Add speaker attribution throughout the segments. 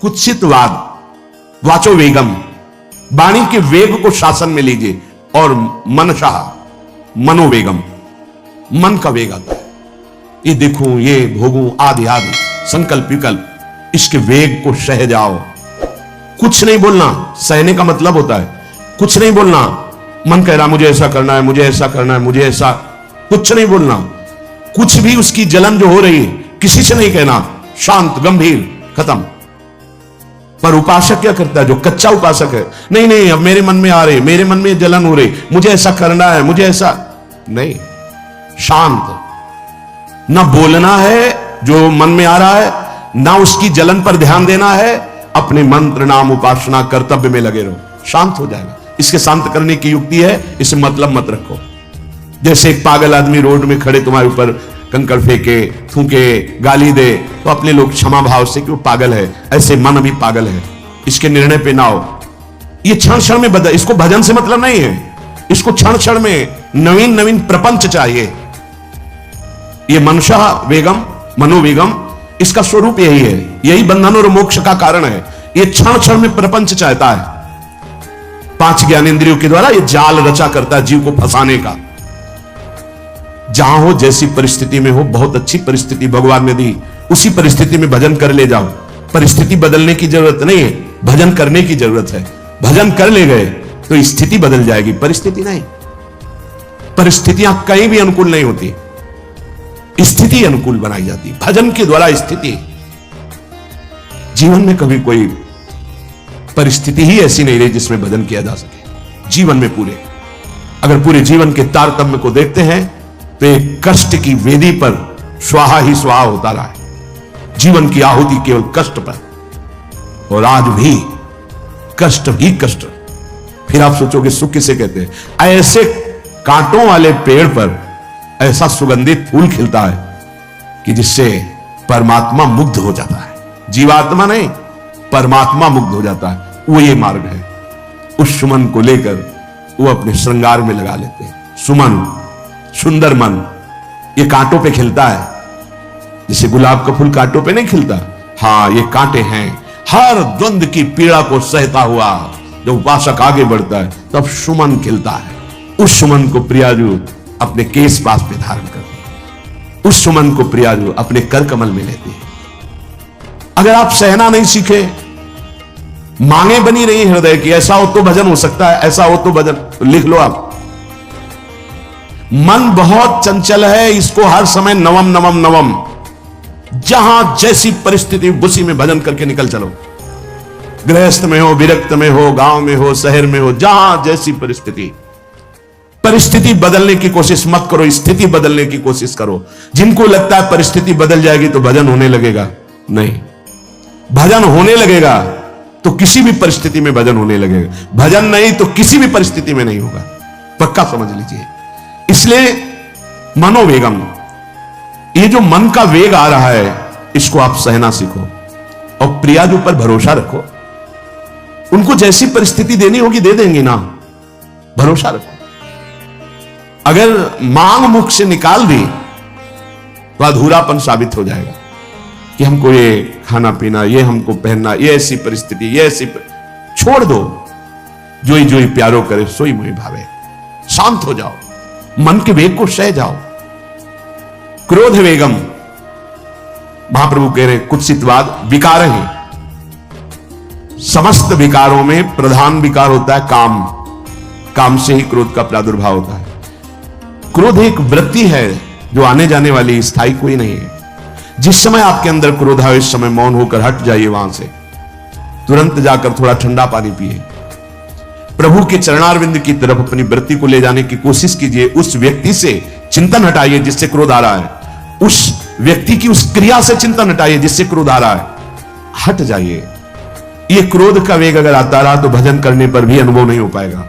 Speaker 1: कुत्सितवाद, वाचो वेगम, वाणी के वेग को शासन में लीजिए, और मनशाह, मनोवेगम, मन का वेग आता है। ये देखूं, ये भोगूं, आदि आदि संकल्प विकल्प, इसके वेग को सह जाओ। कुछ नहीं बोलना, सहने का मतलब होता है कुछ नहीं बोलना। मन कह रहा मुझे ऐसा करना है, मुझे ऐसा करना है, मुझे ऐसा, कुछ नहीं बोलना। कुछ भी उसकी जलन जो हो रही है किसी से नहीं कहना, शांत गंभीर, खत्म। पर उपासक क्या करता है, जो कच्चा उपासक है, नहीं नहीं अब मेरे मन में आ रही, मेरे मन में जलन हो रही, मुझे ऐसा करना है, मुझे ऐसा नहीं। शांत, ना बोलना है जो मन में आ रहा है, ना उसकी जलन पर ध्यान देना है, अपने मंत्र नाम उपासना कर्तव्य में लगे रहो, शांत हो जाएगा। इसके शांत करने की युक्ति है, इसे मतलब मत रखो। जैसे एक पागल आदमी रोड में खड़े तुम्हारे ऊपर कंकड़ फेंके, थूके, गाली दे, तो अपने लोग क्षमा भाव से कि वो पागल है, ऐसे मन अभी पागल है, इसके निर्णय पे ना हो। ये क्षण क्षण में बदल, इसको भजन से मतलब नहीं है, इसको क्षण क्षण में नवीन नवीन प्रपंच चाहिए। ये मनशा वेगम, मनोवेगम, इसका स्वरूप यही है, यही बंधन और मोक्ष का कारण है। ये क्षण क्षण में प्रपंच चाहता है। 5 ज्ञानेंद्रियों के द्वारा ये जाल रचा करता है जीव को फंसाने का। जहां हो, जैसी परिस्थिति में हो, बहुत अच्छी परिस्थिति भगवान ने दी, उसी परिस्थिति में भजन कर ले जाओ। परिस्थिति बदलने की जरूरत नहीं है, भजन करने की जरूरत है। भजन कर ले गए तो स्थिति बदल जाएगी, परिस्थिति नहीं। परिस्थितियां कहीं भी अनुकूल नहीं होती, स्थिति अनुकूल बनाई जाती। भजन के द्वारा स्थिति, जीवन में कभी कोई परिस्थिति ही ऐसी नहीं रही जिसमें भजन किया जा सके। जीवन में पूरे, अगर पूरे जीवन के तारतम्य को देखते हैं तो एक कष्ट की वेदी पर स्वाहा ही स्वाहा होता रहा है। जीवन की आहुति केवल कष्ट पर, और आज भी कष्ट ही कष्ट। फिर आप सोचोगे सुख किसे कहते हैं? ऐसे कांटों वाले पेड़ पर ऐसा सुगंधित फूल खिलता है कि जिससे परमात्मा मुग्ध हो जाता है। जीवात्मा नहीं, परमात्मा मुग्ध हो जाता है। वो ये मार्ग है। उस सुमन को लेकर वो अपने श्रृंगार में लगा लेते हैं। सुमन, सुंदर मन, ये कांटों पे खिलता है। जैसे गुलाब का फूल कांटों पे नहीं खिलता, हाँ ये कांटे हैं। हर द्वंद की पीड़ा को सहता हुआ जब उपासक आगे बढ़ता है तब सुमन खिलता है। उस सुमन को प्रियाजू अपने केश पास पे धारण करते हैं, उस सुमन को प्रियाजू अपने कर कमल में लेते हैं। अगर आप सहना नहीं सीखे, मांगे बनी रही हृदय की, ऐसा हो तो भजन हो सकता है, ऐसा हो तो भजन, तो लिख लो आप। मन बहुत चंचल है, इसको हर समय नवम नवम नवम, जहां जैसी परिस्थिति उसी में भजन करके निकल चलो। गृहस्थ में हो, विरक्त में हो, गांव में हो, शहर में हो, जहां जैसी परिस्थिति, परिस्थिति बदलने की कोशिश मत करो, स्थिति बदलने की कोशिश करो। जिनको लगता है परिस्थिति बदल जाएगी तो भजन होने लगेगा, नहीं। भजन होने लगेगा तो किसी भी परिस्थिति में भजन होने लगेगा, भजन नहीं तो किसी भी परिस्थिति में नहीं होगा, पक्का समझ लीजिए। इसलिए मनोवेगम, ये जो मन का वेग आ रहा है, इसको आप सहना सीखो और प्रियाजू पर भरोसा रखो। उनको जैसी परिस्थिति देनी होगी दे देंगे ना, भरोसा रखो। अगर मांग मुख से निकाल दी तो अधूरापन साबित हो जाएगा कि हमको ये खाना पीना, ये हमको पहनना, ये ऐसी परिस्थिति, ये ऐसी छोड़ दो। जोई जोई प्यारो करे सोई मोहि भावे। शांत हो जाओ, मन के वेग को सह जाओ। क्रोध वेगम, महाप्रभु कह रहे कुत्सितवाद विकार है। समस्त विकारों में प्रधान विकार होता है काम। काम से ही क्रोध का प्रादुर्भाव होता है। क्रोध एक वृत्ति है जो आने जाने वाली, स्थायी कोई नहीं है। जिस समय आपके अंदर क्रोध आए उस समय मौन होकर हट जाइए वहां से, तुरंत जाकर थोड़ा ठंडा पानी पिए, प्रभु के चरणारविंद की तरफ अपनी वृत्ति को ले जाने की कोशिश कीजिए। उस व्यक्ति से चिंतन हटाइए जिससे क्रोध आ रहा है, उस व्यक्ति की उस क्रिया से चिंतन हटाइए जिससे क्रोध आ रहा है, हट जाइए। ये क्रोध का वेग अगर आता रहा तो भजन करने पर भी अनुभव नहीं हो पाएगा।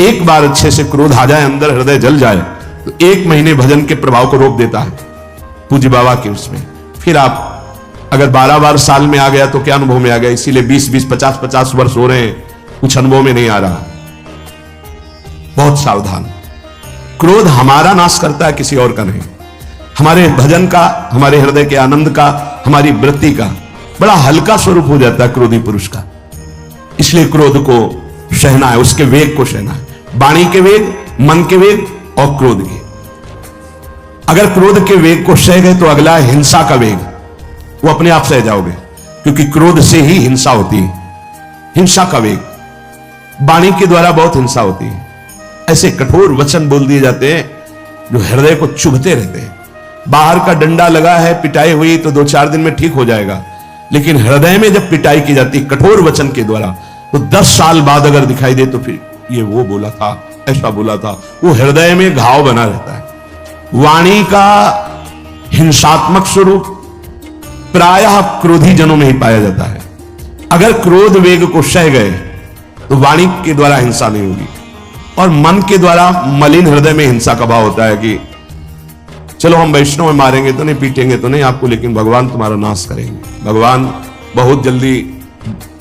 Speaker 1: एक बार अच्छे से क्रोध आ जाए, अंदर हृदय जल जाए, तो 1 महीने भजन के प्रभाव को रोक देता है पूज्य बाबा के उसमें। फिर आप अगर 12 बार साल में आ गया तो क्या अनुभव में आ गया। इसीलिए 20-20, 50-50 वर्ष हो रहे हैं, कुछ अनुभव में नहीं आ रहा। बहुत सावधान। क्रोध हमारा नाश करता है, किसी और का नहीं। हमारे भजन का, हमारे हृदय के आनंद का, हमारी वृत्ति का बड़ा हल्का स्वरूप हो जाता है क्रोधी पुरुष का। इसलिए क्रोध को सहना है, उसके वेग को सहना है। वाणी के वेग, मन के वेग और क्रोध के। अगर क्रोध के वेग को सह गए तो अगला है हिंसा का वेग, वो अपने आप सह जाओगे, क्योंकि क्रोध से ही हिंसा होती है। हिंसा का वेग, वाणी के द्वारा बहुत हिंसा होती है। ऐसे कठोर वचन बोल दिए जाते हैं जो हृदय को चुभते रहते हैं। बाहर का डंडा लगा है, पिटाई हुई तो 2-4 दिन में ठीक हो जाएगा, लेकिन हृदय में जब पिटाई की जाती है कठोर वचन के द्वारा, तो 10 साल बाद अगर दिखाई दे तो फिर ये वो बोला था, ऐसा बोला था, वो हृदय में घाव बना रहता है। वाणी का हिंसात्मक स्वरूप प्रायः क्रोधी जनों में ही पाया जाता है। अगर क्रोध वेग को सह गए तो वाणी के द्वारा हिंसा नहीं होगी, और मन के द्वारा मलिन हृदय में हिंसा का भाव होता है कि चलो हम वैष्णव में मारेंगे तो नहीं, पीटेंगे तो नहीं आपको, लेकिन भगवान तुम्हारा नाश करेंगे, भगवान बहुत जल्दी,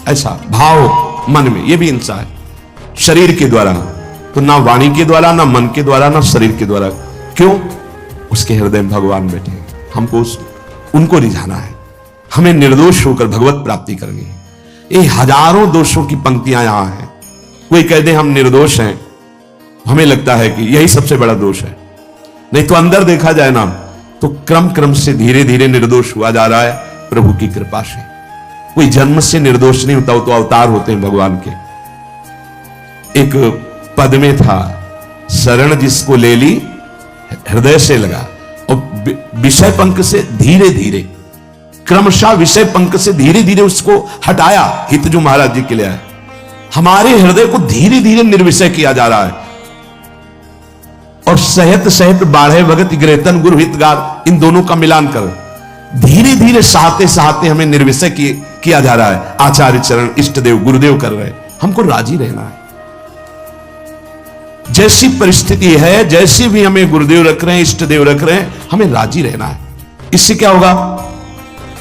Speaker 1: ऐसा भाव मन में, यह भी हिंसा है। शरीर के द्वारा तो ना वाणी के द्वारा, ना मन के द्वारा, ना शरीर के द्वारा। क्यों? उसके हृदय में भगवान बैठे हैं, हमको उनको रिझाना है, हमें निर्दोष होकर भगवत प्राप्ति करनी है। ये हजारों दोषों की पंक्तियां यहां हैं। कोई कह दे हम निर्दोष हैं, हमें लगता है कि यही सबसे बड़ा दोष है। नहीं तो अंदर देखा जाए ना तो क्रम क्रम से धीरे धीरे निर्दोष हुआ जा रहा है प्रभु की कृपा से। कोई जन्म से निर्दोष नहीं होता, तो अवतार होते हैं भगवान के। एक पद में था, शरण जिसको ले ली हृदय से लगा, और विषय पंख से धीरे धीरे, क्रमशः विषय पंख से धीरे धीरे उसको हटाया। हित जो महाराज जी के लिए आए, हमारे हृदय को धीरे धीरे निर्विषय किया जा रहा है। और सहत सहत बाढ़े भगत ग्रहतन गुरु हितगार, इन दोनों का मिलान कर धीरे धीरे सहते सहते हमें निर्विषय किया जा रहा है। आचार्य चरण, इष्ट देव, गुरुदेव कर रहे हैं, हमको राजी रहना है। जैसी परिस्थिति है, जैसी भी हमें गुरुदेव रख रहे हैं, इष्ट देव रख रहे हैं, हमें राजी रहना है। इससे क्या होगा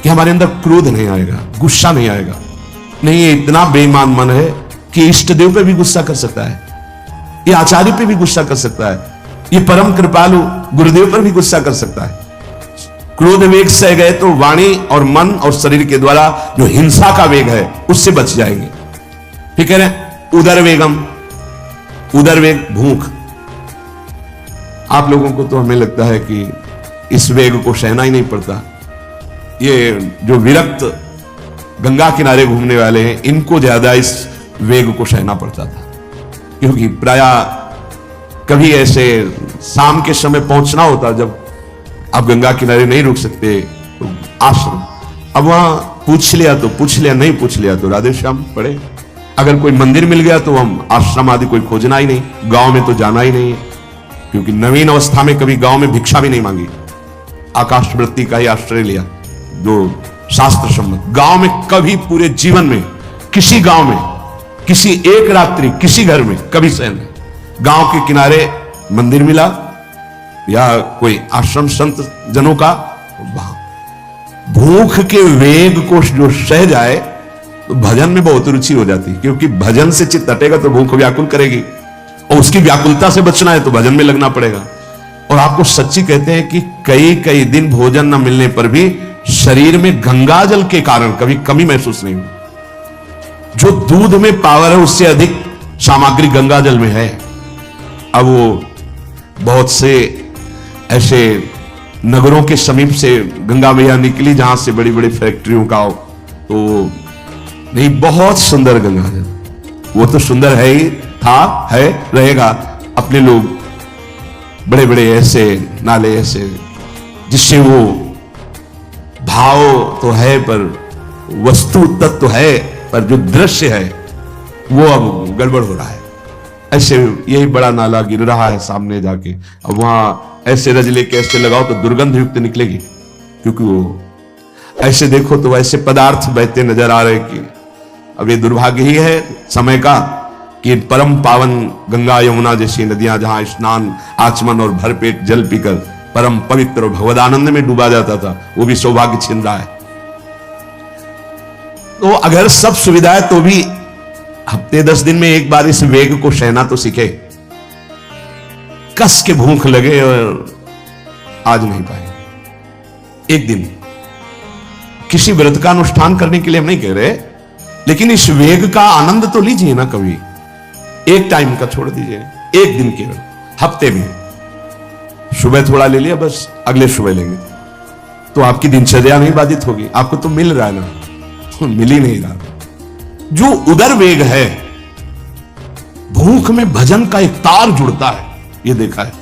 Speaker 1: कि हमारे अंदर क्रोध नहीं आएगा, गुस्सा नहीं आएगा। नहीं, ये इतना बेईमान मन है कि इष्ट देव पे भी गुस्सा कर सकता है, ये आचार्य पे भी गुस्सा कर सकता है, ये परम कृपालु गुरुदेव पर भी गुस्सा कर सकता है। क्रोध वेग से गए तो वाणी और मन और शरीर के द्वारा जो हिंसा का वेग है उससे बच जाएंगे। ठीक है ना? उदर वेगम, उदर वेग भूख। आप लोगों को तो हमें लगता है कि इस वेग को सहना ही नहीं पड़ता। ये जो विरक्त गंगा किनारे घूमने वाले हैं, इनको ज्यादा इस वेग को सहना पड़ता था, क्योंकि प्रायः कभी ऐसे शाम के समय पहुंचना होता, जब आप गंगा किनारे नहीं रुक सकते तो आश्रम, अब वहां पूछ लिया तो पूछ लिया, नहीं पूछ लिया तो राधे श्याम पड़े। अगर कोई मंदिर मिल गया तो हम आश्रम आदि कोई खोजना ही नहीं, गांव में तो जाना ही नहीं है, क्योंकि नवीन अवस्था में कभी गांव में भिक्षा भी नहीं मांगी, आकाशवृत्ति का ही आश्रय लिया जो शास्त्र सम्मत। गांव में कभी पूरे जीवन में किसी गांव में किसी एक रात्रि किसी घर में कभी सहन नहीं। गांव के किनारे मंदिर मिला या कोई आश्रम संत जनों का, भूख के वेग को जो सह जाए तो भजन में बहुत रुचि हो जाती, क्योंकि भजन से चित्त हटेगा तो भूख व्याकुल करेगी, और उसकी व्याकुलता से बचना है तो भजन में लगना पड़ेगा। और आपको सच्ची कहते हैं कि कई कई दिन भोजन न मिलने पर भी शरीर में गंगा जल के कारण कभी कमी महसूस नहीं हुई। जो दूध में पावर है उससे अधिक सामग्री गंगा जल में है। अब वो बहुत से ऐसे नगरों के समीप से गंगा मैया निकली जहां से बड़ी बड़ी फैक्ट्रियों का, तो नहीं, बहुत सुंदर गंगा जल, वो तो सुंदर है ही, था, है, रहेगा। अपने लोग बड़े बड़े ऐसे नाले ऐसे जिससे वो भाव तो है पर वस्तु तत्व तो है, पर जो दृश्य है वो अब गड़बड़ हो रहा है। ऐसे यही बड़ा नाला गिर रहा है सामने जाके, अब वहां ऐसे रज लेके ऐसे लगाओ तो दुर्गंध युक्त निकलेगी, क्योंकि वो ऐसे देखो तो ऐसे पदार्थ बहते नजर आ रहे कि अब ये दुर्भाग्य ही है समय का कि परम पावन गंगा यमुना जैसी नदियां जहां स्नान आचमन और भरपेट जल पीकर परम पवित्र और भगवदानंद में डूबा जाता था, वो भी सौभाग्य छिन रहा है। तो अगर सब सुविधा है तो भी हफ्ते 10 दिन में एक बार इस वेग को सहना तो सीखे। कस के भूख लगे और आज नहीं पाए, एक दिन किसी व्रत का अनुष्ठान करने के लिए हम नहीं कह रहे, लेकिन इस वेग का आनंद तो लीजिए ना कभी। एक टाइम का छोड़ दीजिए, एक दिन केवल, हफ्ते में सुबह थोड़ा ले लिया, बस अगले सुबह लेंगे, तो आपकी दिनचर्या नहीं बाधित होगी। आपको तो मिल रहा है ना, मिल ही नहीं रहा। जो उदर वेग है, भूख में भजन का एक तार जुड़ता है, ये देखा है,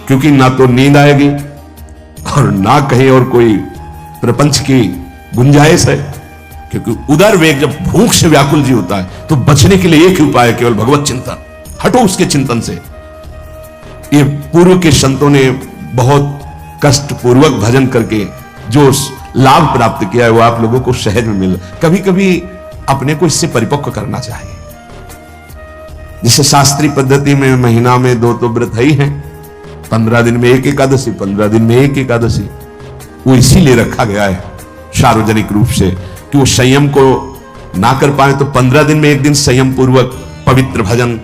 Speaker 1: क्योंकि ना तो नींद आएगी और ना कहीं और कोई प्रपंच की गुंजाइश है। क्योंकि उदर वेग जब भूख से व्याकुल जी होता है तो बचने के लिए एक ही उपाय है, केवल भगवत चिंतन। हटो उसके चिंतन से। ये पूर्व के संतों ने बहुत कष्ट पूर्वक भजन करके जो लाभ प्राप्त किया है वो आप लोगों को सहज में मिल। कभी कभी अपने को इससे परिपक्व करना चाहिए। जैसे शास्त्रीय पद्धति में महीना में 2 तो व्रत ही हैं, 15 दिन में एक एकादशी, 15 दिन में एक एकादशी। वो इसीलिए रखा गया है सार्वजनिक रूप से कि वो संयम को ना कर पाए तो 15 दिन में एक दिन संयम पूर्वक पवित्र भजन।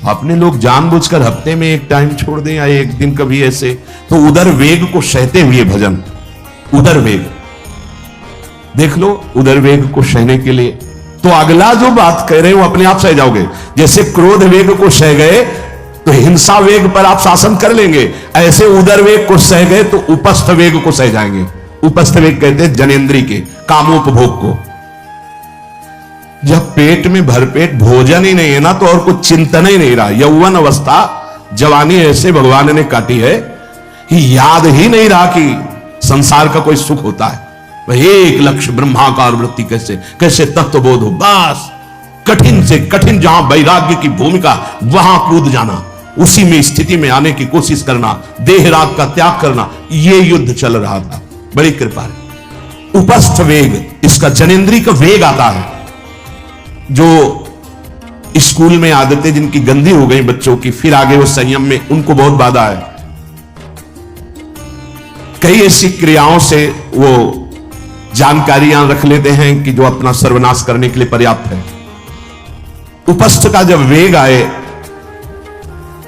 Speaker 1: अपने लोग जानबूझकर हफ्ते में एक टाइम छोड़ दें या एक दिन कभी ऐसे, तो उदर वेग को सहते हुए भजन। उदर वेग देख लो, उदर वेग को सहने के लिए तो अगला जो बात कह रहे हो अपने आप सह जाओगे। जैसे क्रोध वेग को सह गए तो हिंसा वेग पर आप शासन कर लेंगे, ऐसे उदर वेग को सह गए तो उपस्थ वेग को सह जाएंगे। उपस्थ वेग कहते हैं जनेंद्री के कामोपभोग को। जब पेट में भरपेट भोजन ही नहीं है ना, तो और कुछ चिंतन ही नहीं रहा। यौवन अवस्था, जवानी ऐसे भगवान ने काटी है कि याद ही नहीं रहा कि संसार का कोई सुख होता है। वही एक लक्ष्य ब्रह्माकार वृत्ति कैसे कैसे तत्वबोध हो, बस कठिन से कठिन जहां वैराग्य की भूमिका वहां कूद जाना, उसी में स्थिति में आने की कोशिश करना, देह राग का त्याग करना, ये युद्ध चल रहा था। बड़ी कृपा है। उपस्थ वेग, इसका जनेंद्री का वेग आता है। जो स्कूल में आदतें जिनकी गंदी हो गई बच्चों की, फिर आगे वो संयम में, उनको बहुत बाधा है। कई ऐसी क्रियाओं से वो जानकारियां रख लेते हैं कि जो अपना सर्वनाश करने के लिए पर्याप्त है। उपस्थ का जब वेग आए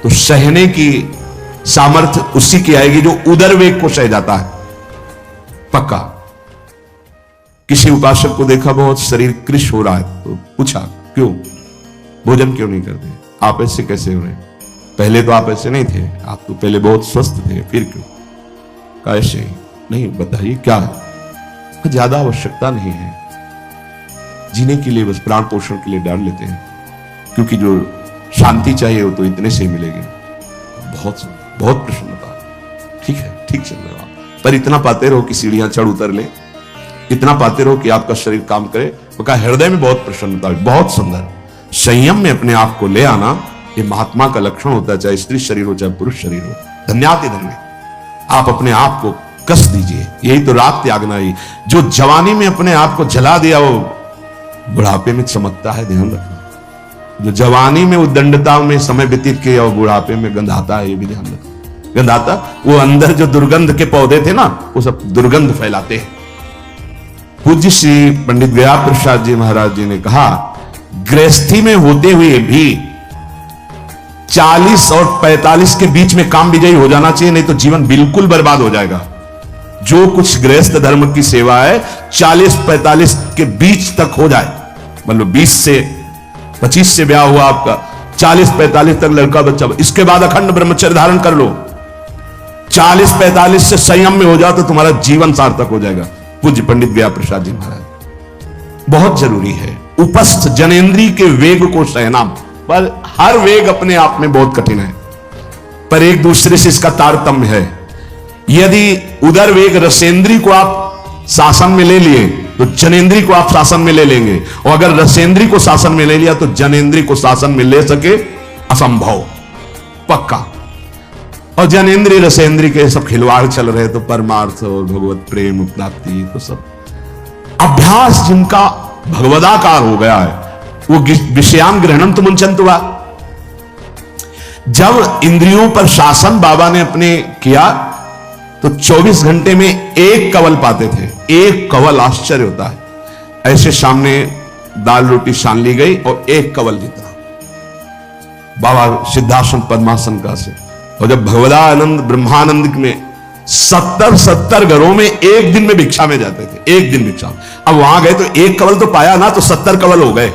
Speaker 1: तो सहने की सामर्थ्य उसी की आएगी जो उदर वेग को सह जाता है। पक्का। किसी उपासक को देखा बहुत शरीर कृश हो रहा है, तो पूछा क्यों, भोजन क्यों नहीं करते, आप ऐसे कैसे हो रहे? पहले तो आप ऐसे नहीं थे, आप तो पहले बहुत स्वस्थ थे, फिर क्यों? कहा ऐसे ही। नहीं, बताइए क्या है? ज्यादा आवश्यकता नहीं है, जीने के लिए बस प्राण पोषण के लिए डाल लेते हैं, क्योंकि जो शांति चाहिए वो तो इतने से ही मिलेगी। बहुत बहुत प्रसन्नता। ठीक है, ठीक चल रहा, पर इतना पाते रहो कि सीढ़ियां चढ़ उतर ले, इतना पाते रहो कि आपका शरीर काम करे। वो कहा हृदय में बहुत प्रसन्नता है। बहुत सुंदर। संयम में अपने आप को ले आना ये महात्मा का लक्षण होता है, चाहे स्त्री शरीर हो चाहे पुरुष शरीर हो। धन्याति धन्य। आप अपने आप को कस दीजिए, यही तो राग त्यागना ही। जो जवानी में अपने आप को जला दिया वो बुढ़ापे में चमकता है, ध्यान रखना। जो जवानी में उद्दंडता में समय व्यतीत किया वो बुढ़ापे में गंधाता है, ये भी ध्यान रखना। गंधाता, वो अंदर जो दुर्गंध के पौधे थे ना, वो सब दुर्गंध फैलाते हैं। पूज्य श्री पंडित गया प्रसाद जी महाराज जी ने कहा, गृहस्थी में होते हुए भी 40 और 45 के बीच में काम विजयी हो जाना चाहिए, नहीं तो जीवन बिल्कुल बर्बाद हो जाएगा। जो कुछ गृहस्थ धर्म की सेवा है 40-45 के बीच तक हो जाए, मतलब 20 से 25 से ब्याह हुआ आपका, 40-45 तक लड़का बच्चा, इसके बाद अखंड ब्रह्मचर्य धारण कर लो। 40-45 से संयम में हो जाओ तो तुम्हारा जीवन सार्थक हो जाएगा। पूज्य पंडित गया प्रसाद जी महाराज। बहुत जरूरी है उपस्थ जनेंद्री के वेग को सहना, पर हर वेग अपने आप में बहुत कठिन है, पर एक दूसरे से इसका तारतम्य है। यदि उदर वेग रसेंद्री को आप शासन में ले लिए तो जनेंद्री को आप शासन में ले लेंगे, और अगर रसेंद्री को शासन में ले लिया तो जनेंद्री को शासन में ले सके असंभव, पक्का। और जनेंद्री रसेंद्री के सब खिलवाड़ चल रहे तो परमार्थ और भगवत प्रेम प्राप्ति तो सब अभ्यास जिनका भगवदाकार हो गया है, वो विषयान ग्रहणम तो मुंचन हुआ। जब इंद्रियों पर शासन बाबा ने अपने किया तो 24 घंटे में एक कवल पाते थे। एक कवल, आश्चर्य होता है। ऐसे सामने दाल रोटी सान ली गई और एक कवल जितना बाबा सिद्धासन पद्मासन का से। और जब भगवदानंद ब्रह्मानंद में 70 घरों में एक दिन में भिक्षा में जाते थे, एक दिन भिक्षा। अब वहां गए तो एक कवल तो पाया ना, तो 70 कवल हो गए।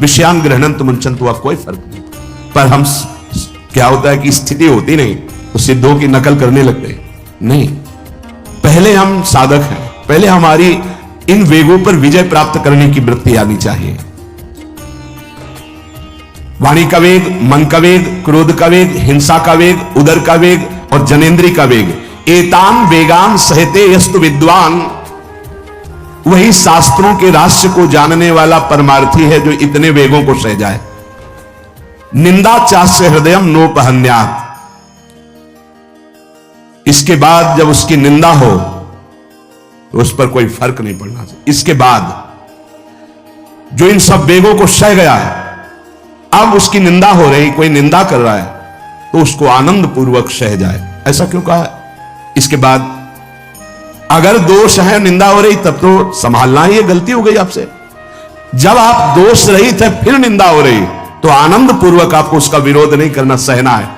Speaker 1: विषयान ग्रहणन तो मुंचन हुआ, कोई फर्क नहीं। पर हम क्या होता है कि स्थिति होती नहीं तो सिद्धों की नकल करने लगते नहीं। पहले हम साधक हैं, पहले हमारी इन वेगों पर विजय प्राप्त करने की वृत्ति आनी चाहिए। वाणी का वेग, मन का वेग, क्रोध का वेग, हिंसा का वेग, उदर का वेग और जनेन्द्री का वेग, एतान वेगान सहते यस्तु विद्वान, वही शास्त्रों के रहस्य को जानने वाला परमार्थी है जो इतने वेगों को सह जाए। निंदा चास्य हृदयम नोपहन्यात्, इसके बाद जब उसकी निंदा हो तो उस पर कोई फर्क नहीं पड़ना चाहिए। इसके बाद जो इन सब वेगों को सह गया है, अब उसकी निंदा हो रही, कोई निंदा कर रहा है तो उसको आनंद पूर्वक सह जाए। ऐसा क्यों कहा है? इसके बाद अगर दोष है, निंदा हो रही, तब तो संभालना ही, ये गलती हो गई आपसे। जब आप दोष रहित है फिर निंदा हो रही तो आनंद पूर्वक आपको उसका विरोध नहीं करना, सहना है।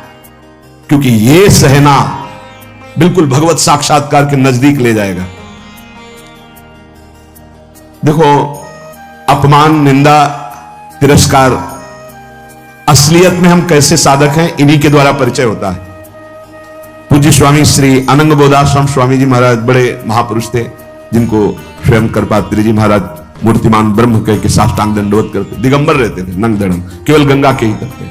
Speaker 1: क्योंकि ये सहना बिल्कुल भगवत साक्षात्कार के नजदीक ले जाएगा। देखो, अपमान, निंदा, तिरस्कार, असलियत में हम कैसे साधक हैं, इन्हीं के द्वारा परिचय होता है। पूज्य स्वामी श्री अनंग बोधाश्रम स्वामी जी महाराज बड़े महापुरुष थे, जिनको स्वयं करपात्री जी महाराज मूर्तिमान ब्रह्म कह के साष्टांग दंडवत करते, दिगंबर रहते थे, नंग दड़म, केवल गंगा के ही करते।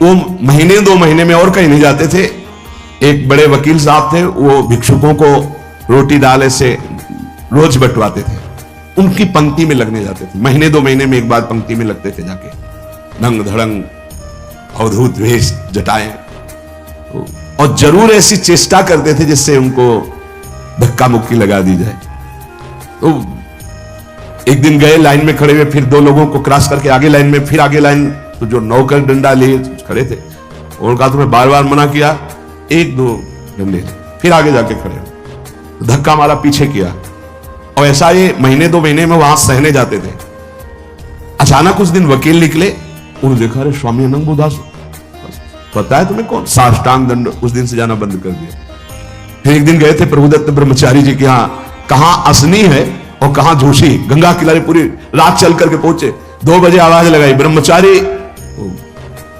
Speaker 1: वो महीने 2 महीने में और कहीं नहीं जाते थे। एक बड़े वकील साहब थे, वो भिक्षुकों को रोटी दाल से रोज बंटवाते थे, उनकी पंक्ति में लगने जाते थे। महीने 2 महीने में एक बार पंक्ति में लगते थे जाके, नंग धड़ंग अवधूत वेश जटाएं, और जरूर ऐसी चेष्टा करते थे जिससे उनको धक्का मुक्की लगा दी जाए। तो एक दिन गए, लाइन में खड़े हुए, फिर 2 लोगों को क्रॉस करके आगे लाइन में, फिर आगे लाइन, तो जो नौकर डंडा लिए खड़े थे उनका तुम्हें बार बार मना किया, 1-2 डंडे, फिर आगे जाके खड़े, धक्का मारा, पीछे किया। और ऐसा ये महीने 2 महीने में वहां सहने जाते थे। अचानक उस दिन वकील निकले, उन्होंने देखा, अरे स्वामी अनंग बोधास, पता है तुम्हें कौन? साष्टांग दंड। उस दिन से जाना बंद कर दिया। फिर एक दिन गए थे प्रभुदत्त ब्रह्मचारी जी के यहाँ, कहां असनी है और कहां झूठी, गंगा किनारे पूरी रात चल करके पहुंचे। 2 बजे आवाज लगाई, ब्रह्मचारी,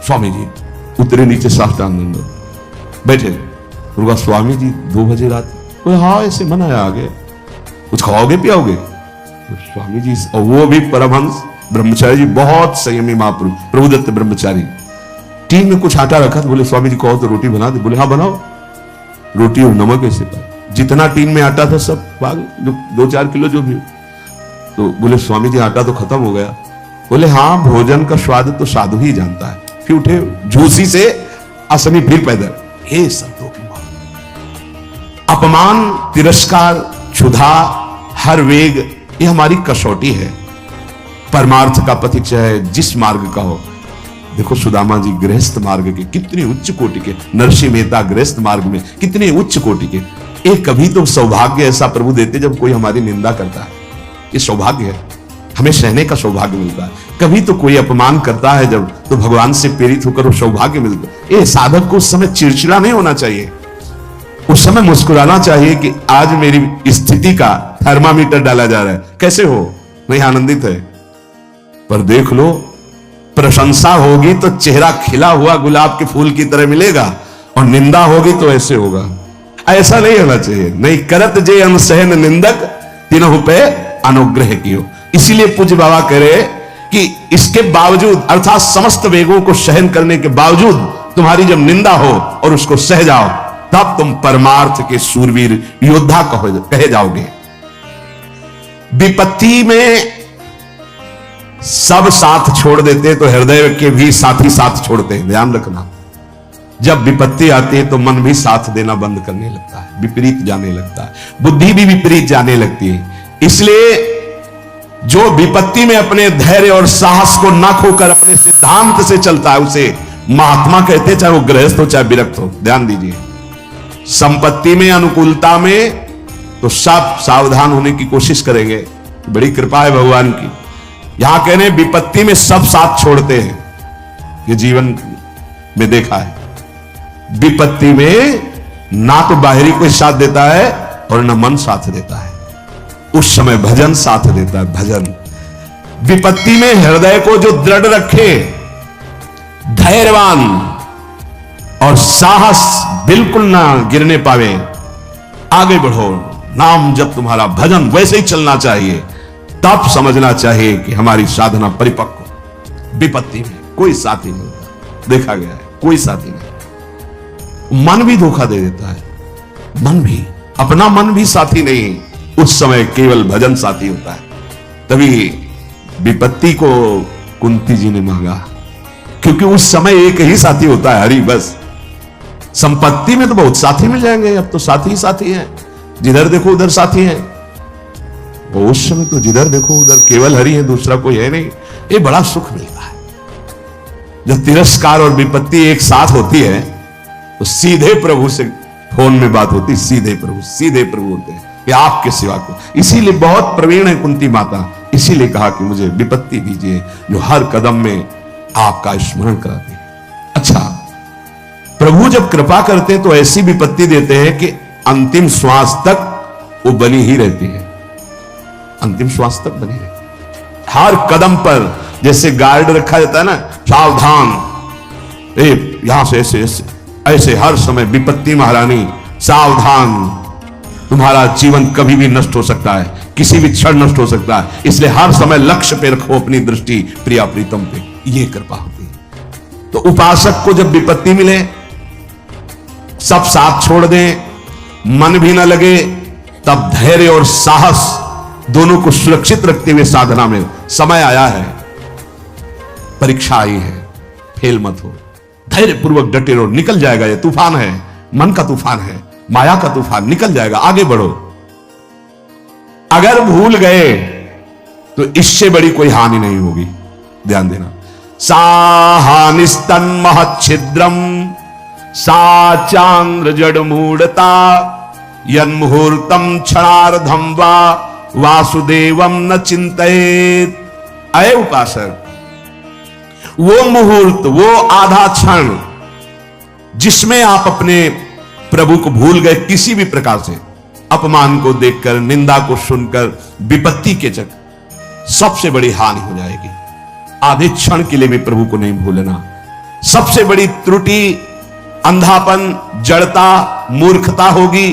Speaker 1: स्वामी जी उतरे नीचे, साष्टांग दंड बैठे। उनका स्वामी जी 2 बजे रात, हाँ ऐसे मना है, आगे कुछ खाओगे पियाओगे? तो स्वामी जी, और वो भी परमहंस ब्रह्मचारी जी, बहुत संयमी महापुरुष प्रभुदत्त ब्रह्मचारी, टीन में कुछ आटा रखा, तो बोले स्वामी जी कहो तो रोटी बना दे। बोले हाँ बनाओ। रोटी और नमक ऐसे पाए, जितना टीन में आटा था सब भाग, 2-4 किलो जो भी। तो बोले स्वामी जी आटा तो खत्म हो गया। बोले हाँ, भोजन का स्वाद तो साधु ही जानता है। फिर उठे, झूसी से असनी फिर पैदल। हे संतों की मां, अपमान, तिरस्कार, क्षुधा, हर वेग, ये हमारी कसौटी है। परमार्थ का पथिक चाहे जिस मार्ग का हो। देखो सुदामा जी गृहस्थ मार्ग के कितने उच्च कोटि के, नरसिंह मेहता गृहस्थ मार्ग में कितने उच्च कोटि के। एक कभी तो सौभाग्य ऐसा प्रभु देते जब कोई हमारी निंदा करता है, ये सौभाग्य है, हमें सहने का सौभाग्य मिलता है। कभी तो कोई अपमान करता है जब, तो भगवान से प्रेरित होकर वो सौभाग्य मिलता है। ये साधक को उस समय चिड़चिड़ा नहीं होना चाहिए, उस समय मुस्कुराना चाहिए कि आज मेरी स्थिति का थर्मामीटर डाला जा रहा है, कैसे हो, नहीं आनंदित है। पर देख लो, प्रशंसा होगी तो चेहरा खिला हुआ गुलाब के फूल की तरह मिलेगा, और निंदा होगी तो ऐसे होगा। ऐसा नहीं होना चाहिए। नहीं करत जे अनसहन निंदक, तीनों पे अनुग्रह कियो। इसीलिए पूज्य बाबा कह रहे कि इसके बावजूद, अर्थात समस्त वेगों को सहन करने के बावजूद, तुम्हारी जब निंदा हो और उसको सह जाओ, तब तुम परमार्थ के शूरवीर योद्धा कहे जाओगे। विपत्ति में सब साथ छोड़ देते तो हृदय के भी साथी साथ छोड़ते हैं, ध्यान रखना। जब विपत्ति आती है तो मन भी साथ देना बंद करने लगता है, विपरीत जाने लगता है, बुद्धि भी विपरीत जाने लगती है। इसलिए जो विपत्ति में अपने धैर्य और साहस को न खोकर अपने सिद्धांत से चलता है, उसे महात्मा कहते हैं, चाहे वो गृहस्थ हो चाहे विरक्त हो। ध्यान दीजिए, संपत्ति में, अनुकूलता में तो सब सावधान होने की कोशिश करेंगे, बड़ी कृपा है भगवान की। यहां कहने विपत्ति में सब साथ छोड़ते हैं, ये जीवन में देखा है। विपत्ति में ना तो बाहरी कोई साथ देता है और ना मन साथ देता है। उस समय भजन साथ देता है। भजन विपत्ति में हृदय को जो दृढ़ रखे, धैर्यवान और साहस बिल्कुल ना गिरने पावे, आगे बढ़ो, नाम जब तुम्हारा भजन वैसे ही चलना चाहिए, तब समझना चाहिए कि हमारी साधना परिपक्व। विपत्ति में कोई साथी नहीं होता, देखा गया है, कोई साथी नहीं। मन भी धोखा दे देता है, मन भी, अपना मन भी साथी नहीं, उस समय केवल भजन साथी होता है। तभी विपत्ति को कुंती जी ने मांगा, क्योंकि उस समय एक ही साथी होता है, हरि बस। संपत्ति में तो बहुत साथी मिल जाएंगे, अब तो साथी ही साथी हैं, जिधर देखो उधर साथी हैं। वो उस समय तो जिधर देखो उधर केवल हरि है, दूसरा कोई है नहीं। ये बड़ा सुख मिलता है जब तिरस्कार और विपत्ति एक साथ होती है, तो सीधे प्रभु से फोन में बात होती, सीधे प्रभु होते हैं कि आपके सिवा को। इसीलिए बहुत प्रवीण है कुंती माता, इसीलिए कहा कि मुझे विपत्ति दीजिए जो हर कदम में आपका स्मरण कराती है। अच्छा, प्रभु जब कृपा करते हैं तो ऐसी विपत्ति देते हैं कि अंतिम श्वास तक वो बनी ही रहती है, अंतिम श्वास तक बनी रहती है। हर कदम पर जैसे गार्ड रखा जाता है ना, सावधान, यहां से ऐसे ऐसे ऐसे हर समय विपत्ति महारानी सावधान, तुम्हारा जीवन कभी भी नष्ट हो सकता है, किसी भी क्षण नष्ट हो सकता है, इसलिए हर समय लक्ष्य पे रखो अपनी दृष्टि, प्रिया प्रीतम पे। ये कृपा होती है। तो उपासक को जब विपत्ति मिले, सब साथ छोड़ दें, मन भी ना लगे, तब धैर्य और साहस दोनों को सुरक्षित रखते हुए साधना में समय आया है, परीक्षा आई है, फेल मत हो, धैर्य पूर्वक डटे रहो, निकल जाएगा। ये तूफान है, मन का तूफान है, माया का तूफान, निकल जाएगा, आगे बढ़ो। अगर भूल गए तो इससे बड़ी कोई हानि नहीं होगी, ध्यान देना। साहानिस्तन महच्छिद्रम सा चांद्र जड़ मूढ़ता यन्मुहूर्तम क्षणार्धम वा वासुदेवम न चिंतयेत। अय उपासक, वो मुहूर्त, वो आधा क्षण जिसमें आप अपने प्रभु को भूल गए, किसी भी प्रकार से अपमान को देखकर, निंदा को सुनकर, विपत्ति के चक्कर, सबसे बड़ी हानि हो जाएगी। आधे क्षण के लिए भी प्रभु को नहीं भूलना। सबसे बड़ी त्रुटि अंधापन, जड़ता, मूर्खता होगी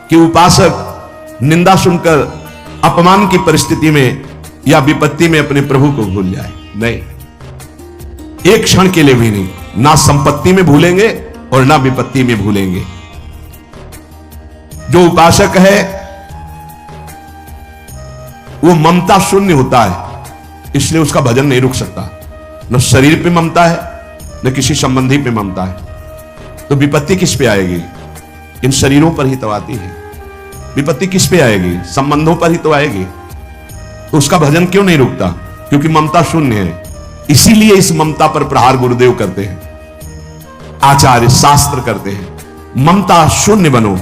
Speaker 1: कि उपासक निंदा सुनकर अपमान की परिस्थिति में या विपत्ति में अपने प्रभु को भूल जाए। नहीं, एक क्षण के लिए भी नहीं, ना संपत्ति में भूलेंगे और ना विपत्ति में भूलेंगे। जो उपासक है वो ममता शून्य होता है, इसलिए उसका भजन नहीं रुक सकता। न शरीर पे ममता है, न किसी संबंधी पे ममता है। तो विपत्ति किस पे आएगी? इन शरीरों पर ही तो आती है। विपत्ति किस पे आएगी? संबंधों पर ही तो आएगी। तो उसका भजन क्यों नहीं रुकता? क्योंकि ममता शून्य है। इसीलिए इस ममता पर प्रहार गुरुदेव करते हैं, आचार्य शास्त्र करते हैं। ममता शून्य बनो,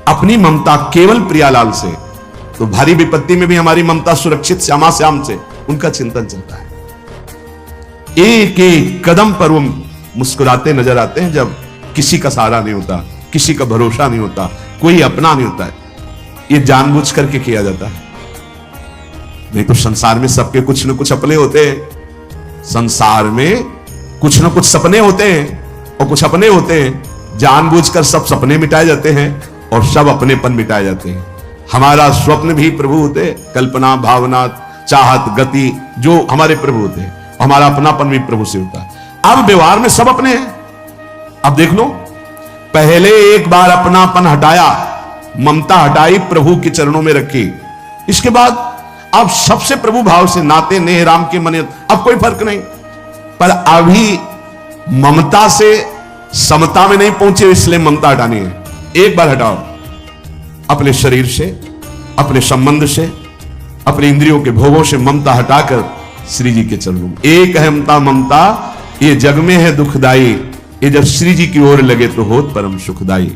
Speaker 1: अपनी ममता केवल प्रियालाल से। तो भारी विपत्ति में भी हमारी ममता सुरक्षित श्यामा श्याम से, उनका चिंतन चलता है। एक एक कदम पर वो मुस्कुराते नजर आते हैं, जब किसी का सहारा नहीं होता, किसी का भरोसा नहीं होता, कोई अपना नहीं होता है। ये जानबूझ करके किया जाता है। नहीं तो संसार में सबके कुछ न कुछ अपने होते हैं। संसार में कुछ न कुछ सपने होते हैं और कुछ अपने होते हैं। जानबूझकर सब सपने मिटाए जाते हैं और सब अपनेपन मिटाए जाते हैं। हमारा स्वप्न भी प्रभु होते, कल्पना, भावना, चाहत, गति, जो हमारे प्रभु होते हैं। हमारा अपनापन भी प्रभु से होता है। अब व्यवहार में सब अपने हैं। अब देख लो, पहले एक बार अपनापन हटाया, ममता हटाई, प्रभु के चरणों में रखी। इसके बाद अब सबसे प्रभु भाव से नाते नेह राम के मने, अब कोई फर्क नहीं। पर अभी ममता से समता में नहीं पहुंचे, इसलिए ममता हटानी है। एक बार हटाओ, अपने शरीर से, अपने संबंध से, अपने इंद्रियों के भोगों से ममता हटाकर श्री जी के चरणों में। एक अहमता ममता ये जग में है दुखदाई, ये जब श्री जी की ओर लगे तो होत परम सुखदाई।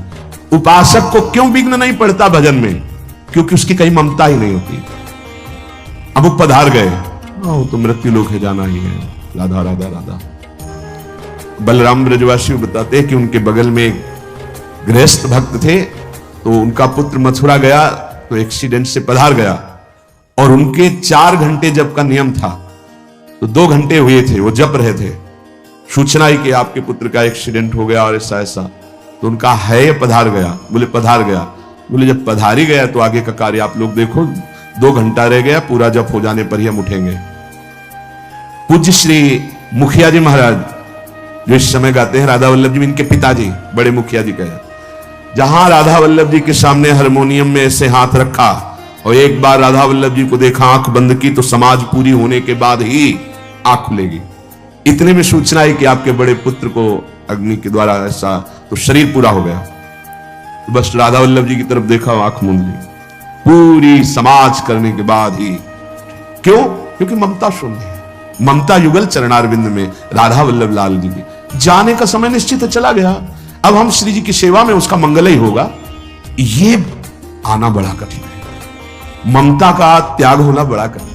Speaker 1: उपासक को क्यों विघ्न नहीं पड़ता भजन में? क्योंकि उसकी कहीं ममता ही नहीं होती। अब वो पधार गए, तो मृत्यु लोक है, जाना ही है, राधा राधा राधा। बलराम ब्रजवासी बताते हैं कि उनके बगल में एक गृहस्थ भक्त थे, तो उनका पुत्र मथुरा गया तो एक्सीडेंट से पधार गया, और उनके 4 घंटे जब का नियम था, तो 2 घंटे हुए थे, वो जप रहे थे, सूचना ही कि आपके पुत्र का एक्सीडेंट हो गया और ऐसा ऐसा। तो उनका है पधार गया, बोले पधार गया, बोले जब पधार ही गया तो आगे का कार्य आप लोग देखो, 2 घंटा रह गया, पूरा जप हो जाने पर ही हम उठेंगे। पूज्य श्री मुखिया जी महाराज जो इस समय गाते हैं, राधा वल्लभ जी इनके पिताजी, बड़े मुखिया जी कहे, जहां राधा वल्लभ जी के सामने हारमोनियम में ऐसे हाथ रखा और एक बार राधा वल्लभ जी को देखा, आंख बंद की, तो समाज पूरी होने के बाद ही आंख खुलेगी। इतने में सूचना है कि आपके बड़े पुत्र को अग्नि के द्वारा ऐसा, तो शरीर पूरा हो गया। तो बस राधा वल्लभ जी की तरफ देखा, आंख मूंद ली, पूरी समाज करने के बाद ही। क्यों? क्योंकि ममता शून्य है, ममता युगल चरणारविंद में राधा वल्लभ लाल जी की। जाने का समय निश्चित चला गया, अब हम श्री जी की सेवा में, उसका मंगल ही होगा। ये आना बड़ा कठिन है, ममता का त्याग होना बड़ा कठिन।